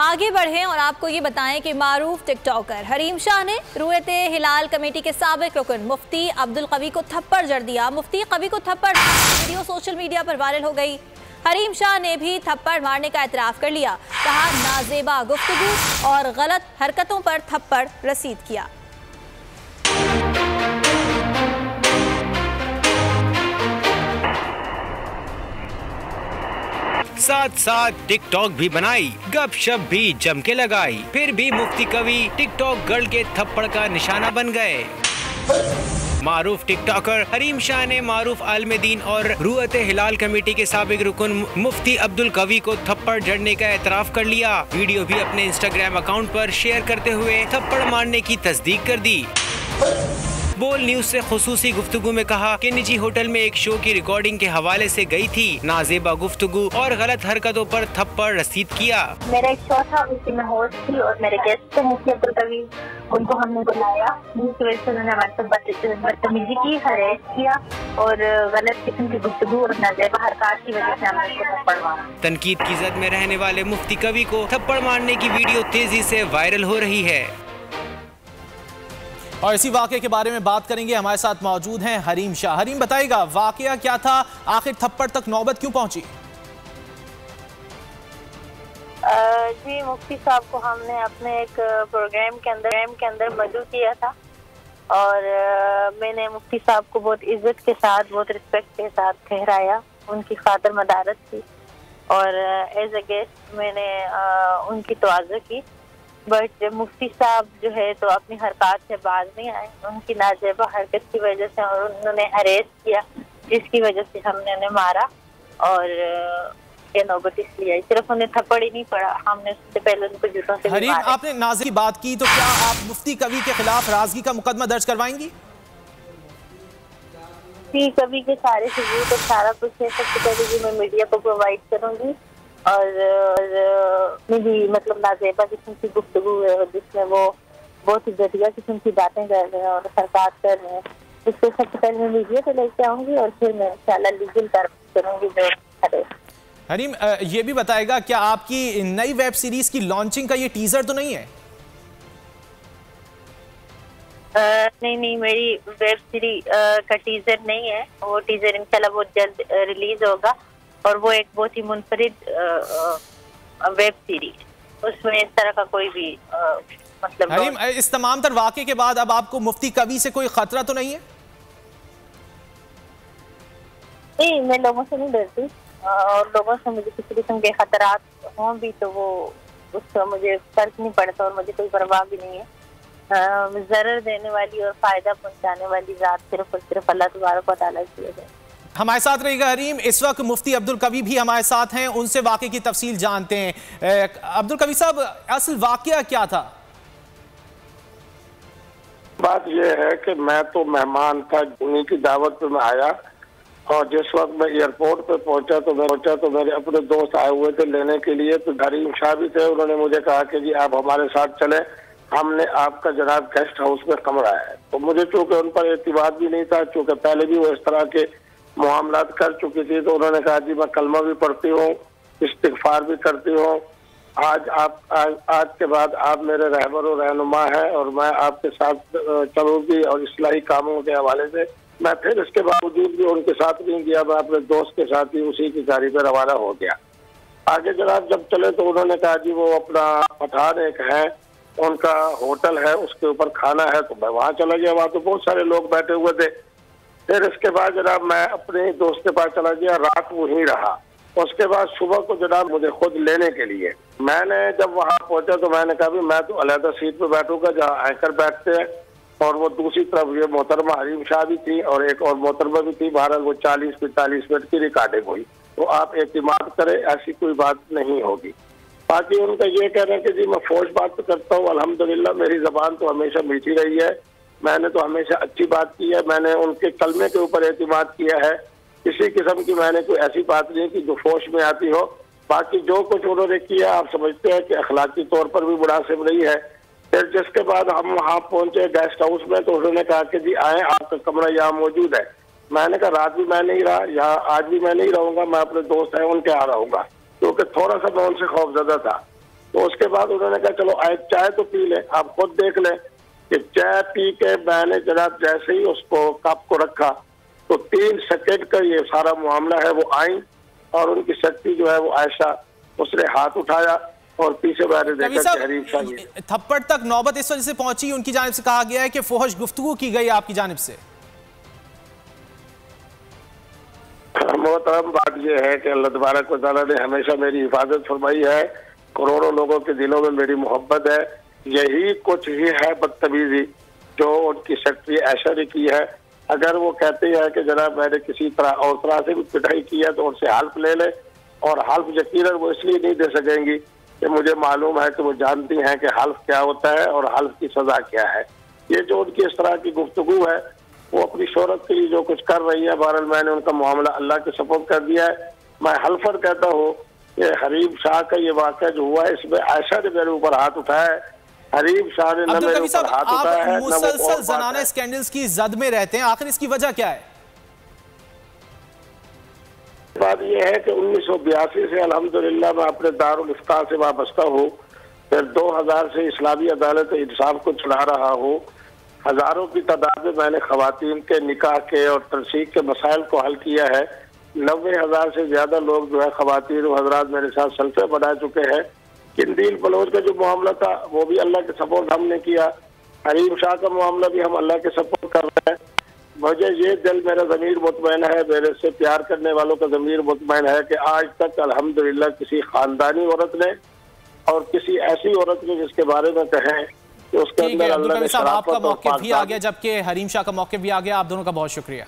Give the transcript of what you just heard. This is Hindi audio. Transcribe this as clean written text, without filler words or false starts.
आगे बढ़ें और आपको ये बताएं कि मारूफ टिकटॉकर हरीम शाह ने रुयते हिलाल कमेटी के साबिक रुकन मुफ्ती अब्दुल कवी को थप्पड़ जड़ दिया। मुफ्ती कवी को थप्पड़ वीडियो सोशल मीडिया पर वायरल हो गई। हरीम शाह ने भी थप्पड़ मारने का एतराफ़ कर लिया। कहा नाजेबा गुफ्तगू और गलत हरकतों पर थप्पड़ रसीद किया। साथ साथ टिकटॉक भी बनाई, गपशप भी जम के लगाई, फिर भी मुफ्ती कवी टिकटॉक गर्ल के थप्पड़ का निशाना बन गए। मारूफ टिकटॉकर हरीम शाह ने मारूफ आलिम दीन और रुयते हिलाल कमेटी के साबिक रुकन मुफ्ती अब्दुल कवी को थप्पड़ जड़ने का एतराफ़ कर लिया। वीडियो भी अपने इंस्टाग्राम अकाउंट पर शेयर करते हुए थप्पड़ मारने की तस्दीक कर दी। बोल न्यूज से खुसूसी गुफ्तगू में कहा कि निजी होटल में एक शो की रिकॉर्डिंग के हवाले से गई थी। नाजेबा गुफ्तगू और गलत हरकतों पर थप्पड़ रसीद किया। मेरा एक शो था, उसकी मैं होस्ट थी और मेरे गेस्ट थे मुफ्ती अब्दुल कवी। उनको हमने बुलाया, जिसकी वजह से उन्होंने हमारे साथ बदतमीजी की, हरेस किया और गलत किस्म की गुफ्तगू और नाजेबा हरकत की वजह से हमने उनको थप्पड़ मारा। तनकीद की जद में रहने वाले मुफ्ती कवी को थप्पड़ मारने की वीडियो तेजी से वायरल हो रही है। और इसी वाक़े के बारे में बात करेंगे। हमारे साथ मौजूद हैं हरीम शाह। हरीम, बताइएगा वाक़या क्या था, आखिर थप्पड़ तक नौबत क्यों पहुंची? जी, मुफ्ती साहब को हमने अपने एक प्रोग्राम के अंदर मदऊ किया था और मैंने मुफ्ती साहब को बहुत इज्जत के साथ, बहुत रिस्पेक्ट के साथ ठहराया। उनकी खातिर मदारत थी और एज अ गेस्ट मैंने उनकी तवाज़ो की। बट मुफ्ती साहब जो है तो अपनी हरकत से बाज नहीं आए। उनकी नाजेबा हरकत की वजह से और उन्होंने हरेस किया, जिसकी वजह से हमने उन्हें मारा और ये नौबत इसलिए आई। सिर्फ उन्हें थप्पड़ ही नहीं पड़ा, हमने उससे पहले उनको जूतों से हरीम, आपने नाज़ी की बात की, तो क्या आप मुफ्ती कवी के खिलाफ राजगी का मुकदमा दर्ज करवाएंगी? मुफ्ती कवी के सारे सबूत और सारा कुछ है, सबसे पहले भी मैं मीडिया को प्रोवाइड करूँगी और भी मतलब नाजेबा किस्म की गुफ्तगू है जिसमें वो बहुत ही घटिया किस्म की बातें कर रहे हैं और हरकत कर रहे हैं। इसको सबसे पहले मैं मीडिया पे लेके आऊंगी और फिर मैं इंशाल्लाह लीगल कार्रवाई करूंगी जो है। हरीम, ये भी बताएगा क्या आपकी नई वेब सीरीज की लॉन्चिंग का ये टीजर तो नहीं है? नहीं, मेरी वेब सीरीज का टीजर नहीं है। वो टीजर इंशाल्लाह बहुत जल्द रिलीज होगा और वो एक बहुत ही मुनफरिद वेब सीरीज, उसमें इस तरह का कोई भी मतलब। हरीम, इस तमाम तर वाक़े के बाद अब आपको मुफ्ती कवी से कोई खतरा तो नहीं है? नहीं, मैं लोगों से नहीं डरती और लोगों से मुझे किसी किस्म के खतरात हों भी तो वो उसका मुझे फर्क नहीं पड़ता और मुझे कोई परवाह भी नहीं है। ज़रर देने वाली और फायदा पहुंचाने वाली ज़ात सिर्फ और सिर्फ अल्लाह तबारक व तआला की है। हमारे साथ रहेगा हरीम। इस वक्त मुफ्ती अब्दुल कवी भी हमारे साथ हैं, उनसे वाक़े की तफसील जानते हैं। अब्दुल कवी साहब, असल वाक़या क्या था? बात यह है कि मैं तो मेहमान था, उन्हीं की दावत पे मैं आया और जिस वक्त मैं एयरपोर्ट पे पहुंचा तो मेरे अपने दोस्त आए हुए थे लेने के लिए। तो हरीम शाह भी थे। उन्होंने मुझे कहा कि जी आप हमारे साथ चले, हमने आपका जनाब गेस्ट हाउस में कमरा है। तो मुझे चूँकि उन पर एतमाद भी नहीं था, चूँकि पहले भी वो इस तरह के मामलात कर चुकी थी, तो उन्होंने कहा जी मैं कलमा भी पढ़ती हूँ, इस्तिग़फ़ार भी करती हूँ। आज के बाद आप मेरे रहबर और रहनुमा हैं और मैं आपके साथ चलूँगी और इस्लाही कामों के हवाले से। मैं फिर इसके बावजूद भी उनके साथ नहीं गया, मैं अपने दोस्त के साथ ही उसी की गाड़ी पर रवाना हो गया। आगे जनाब जब चले तो उन्होंने कहा जी वो अपना पठान एक है, उनका होटल है, उसके ऊपर खाना है। तो मैं वहाँ चला गया, वहाँ तो बहुत सारे लोग बैठे हुए थे। फिर इसके बाद जनाब मैं अपने दोस्त के पास चला गया, रात वहीं रहा। उसके बाद सुबह को जनाब मुझे खुद लेने के लिए मैंने जब वहाँ पहुंचा तो मैंने कहा भी मैं तो अलहदा सीट पे बैठूंगा जहाँ एंकर बैठते हैं और वो दूसरी तरफ ये मोहतरमा हरीम शाह भी थी और एक और मोहतरमा भी थी। बहरहाल वो 40-45 मिनट की रिकॉर्डिंग हुई। तो आप एतमाद करें, ऐसी कोई बात नहीं होगी। बाकी उनका ये कहना है कि जी मैं फौज बात तो करता हूँ, अल्हम्दुलिल्लाह मेरी ज़बान तो हमेशा मीठी रही है, मैंने तो हमेशा अच्छी बात की है, मैंने उनके कलमे के ऊपर एतमाद किया है। किसी किस्म की मैंने कोई ऐसी बात नहीं की जो फौज में आती हो। बाकी जो कुछ उन्होंने किया आप समझते हैं कि अखलाकी तौर पर भी मुनासिब नहीं है। फिर जिसके बाद हम वहाँ पहुंचे गेस्ट हाउस में तो उन्होंने कहा कि जी आए, आपका कमरा यहाँ मौजूद है। मैंने कहा रात भी मैं नहीं रहा, यहाँ आज भी मैं नहीं रहूंगा, मैं अपने दोस्त हैं उनके यहाँ रहूंगा, क्योंकि थोड़ा सा मैं उनसे खौफजदा था। तो उसके बाद उन्होंने कहा चलो एक चाय तो पी ले, आप खुद देख लें कि चाय पी के मैंने जनाब जैसे ही उसको कप को रखा तो 3 सेकंड का ये सारा मामला है, वो आई और उनकी शक्ति जो है वो आयशा, उसने हाथ उठाया और पीछे मैंने देखा कि हरीम शाह थप्पड़ तक नौबत इस वजह से पहुंची, उनकी जानिब से कहा गया है कि फुहश गुफ्तगू की गई आपकी जानिब से। मोहतरम बात यह है कि अल्लाह तबारक व तआला ने हमेशा मेरी हिफाजत फरमाई है, करोड़ों लोगों के दिलों में मेरी मोहब्बत है। यही कुछ ही है बदतमीजी जो उनकी सेक्रेटरी आयशा ने की है। अगर वो कहते हैं कि जनाब मैंने किसी तरह और तरह से भी पिटाई की है तो उनसे हल्फ ले ले, और हल्फ यकीनन वो इसलिए नहीं दे सकेंगी कि मुझे मालूम है कि वो जानती हैं कि हल्फ क्या होता है और हल्फ की सजा क्या है। ये जो उनकी इस तरह की गुफ्तगू है वो अपनी शोहरत के लिए जो कुछ कर रही है, बहरहाल मैंने उनका मामला अल्लाह के सपोर्ट कर दिया है। मैं हल्फर कहता हूँ कि हरीम शाह का ये वाक़या जो हुआ है इसमें आयशा ने मेरे ऊपर हाथ उठाया है, हरीम शाह ने न मेरे ऊपर हाथ उठाया है। मुसलसल ज़नाना स्कैंडल्स की जद में रहते हैं, आखिर इसकी वजह क्या है? बात यह है कि 1982 से अल्हम्दुलिल्लाह मैं अपने दारुल इफ्ता से वाबस्ता हूँ, फिर 2000 से इस्लामी अदालत इंसाफ को चला रहा हूँ। हजारों की तादाद में मैंने खवातीन के निकाह के और तरसीक के मसाइल को हल किया है। 90,000 से ज्यादा लोग जो है खवातीन और हजरात मेरे साथ सल्फे बना चुके हैं। किंदील बलोच का जो मामला था वो भी अल्लाह के सपोर्ट हमने किया। हरीम शाह का मामला भी हम अल्लाह के सपोर्ट कर रहे हैं। मुझे ये दिल, मेरा ज़मीर मुतमईन है, मेरे से प्यार करने वालों का ज़मीर मुतमईन है कि आज तक अल्हम्दुलिल्लाह किसी खानदानी औरत ने और किसी ऐसी औरत ने जिसके बारे में कहें कि उसके अंदर अल्लाह ने शराफत आपका और मौक़िफ़ भी आ गया, जबकि हरीम शाह का मौक़िफ़ भी आ गया। आप दोनों का बहुत शुक्रिया।